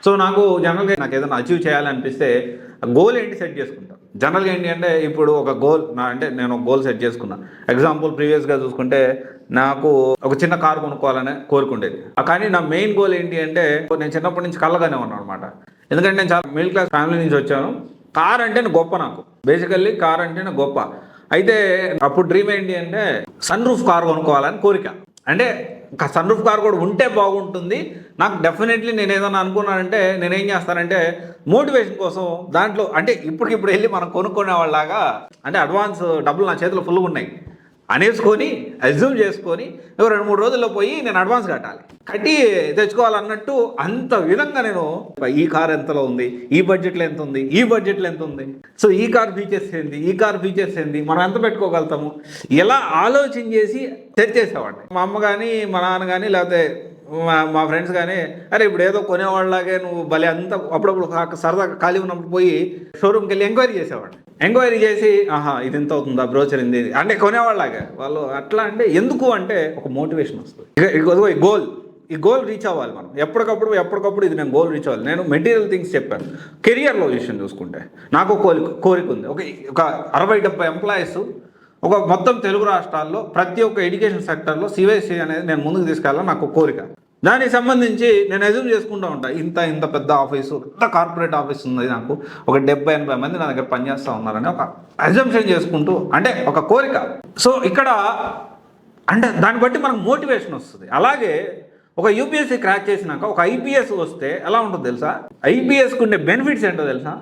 So నాకు జనరల్గా నాకు ఏదైనా అచీవ్ చేయాలనిపిస్తే గోల్ ఏంటి సెట్ చేసుకుంటాను. జనరల్గా ఏంటి అంటే ఇప్పుడు ఒక గోల్ అంటే నేను ఒక గోల్ సెట్ చేసుకున్నా. ఎగ్జాంపుల్ ప్రీవియస్గా చూసుకుంటే నాకు ఒక చిన్న కారు కొనుక్కోవాలనే కోరుకుండేది. కానీ నా మెయిన్ గోల్ ఏంటి అంటే నేను చిన్నప్పటి నుంచి కళ్ళగానే ఉన్నాను అనమాట. ఎందుకంటే నేను చాలా మిడిల్ క్లాస్ ఫ్యామిలీ నుంచి వచ్చాను. కార్ అంటే గొప్ప, నాకు బేసికల్లీ కార్ అంటేనే గొప్ప. అయితే అప్పుడు డ్రీమ్ ఏంటి అంటే సన్ రూఫ్ కార్ కొనుక్కోవాలని కోరిక. అంటే సన్ రూఫ్ కార్ కూడా ఉంటే బాగుంటుంది. నాకు డెఫినెట్లీ నేను ఏదైనా అనుకున్నానంటే నేనేం చేస్తానంటే మోటివేషన్ కోసం దాంట్లో అంటే ఇప్పటికిప్పుడు వెళ్ళి మనం కొనుక్కునే వాళ్ళలాగా అంటే అడ్వాన్స్ డబ్బులు నా చేతిలో ఫుల్గా ఉన్నాయి అనేసుకొని అజ్యూమ్ చేసుకొని 2-3 రోజుల్లో పోయి నేను అడ్వాన్స్ కట్టి తెచ్చుకోవాలన్నట్టు అంత విధంగా నేను ఈ కార్ ఎంతలో ఉంది, ఈ బడ్జెట్లో ఎంత ఉంది, ఈ బడ్జెట్లో ఎంత ఉంది, సో ఈ కార్ ఫీచర్స్ ఏంది, ఈ కార్ ఫీచర్స్ ఏంది, మనం ఎంత పెట్టుకోగలుగుతాము, ఇలా ఆలోచన చేసి తెచ్చేసేవాడిని. మా అమ్మ కానీ మా నాన్న కానీ లేకపోతే మా ఫ్రెండ్స్ కానీ అరే ఇప్పుడు ఏదో కొనేవాళ్ళలాగే నువ్వు భలే అంతా అప్పుడప్పుడు సరదాగా ఖాళీ ఉన్నప్పుడు పోయి షోరూమ్కి వెళ్ళి ఎంక్వైరీ చేసి ఇది ఎంత అవుతుందా బ్రోచర్ ఇంది అంటే కొనేవాళ్ళలాగా వాళ్ళు అట్లా. అంటే ఎందుకు అంటే ఒక మోటివేషన్ వస్తుంది. ఈ గోల్ రీచ్ అవ్వాలి మనం ఎప్పటికప్పుడు ఇది నేను గోల్ రీచ్ అవ్వాలి. నేను మెటీరియల్ థింగ్స్ చెప్పాను. కెరియర్లో విషయం చూసుకుంటే నాకు కోరిక ఉంది. ఒక 60-70 ఎంప్లాయీస్ ఒక మొత్తం తెలుగు రాష్ట్రాల్లో ప్రతి ఒక్క ఎడ్యుకేషన్ సెక్టర్లో సిబిఎస్ఈ అనేది నేను ముందుకు తీసుకెళ్ళాలని నాకు కోరిక. దానికి సంబంధించి నేను అజ్యూమ్ చేసుకుంటూ ఉంటాను. ఇంత పెద్ద ఆఫీసు, పెద్ద కార్పొరేట్ ఆఫీస్ ఉంది, నాకు ఒక 70-80 మంది నా దగ్గర పనిచేస్తూ ఉన్నారని ఒక అజ్యూమ్షన్ చేసుకుంటూ అంటే ఒక కోరిక. సో ఇక్కడ అంటే దాన్ని బట్టి మనకు మోటివేషన్ వస్తుంది. అలాగే ఒక యూపీఎస్సీ క్రాక్ చేసినాక ఒక ఐపీఎస్ వస్తే ఎలా ఉంటుందో తెలుసా? ఐపీఎస్కి ఉండే బెనిఫిట్స్ ఏంటో తెలుసా?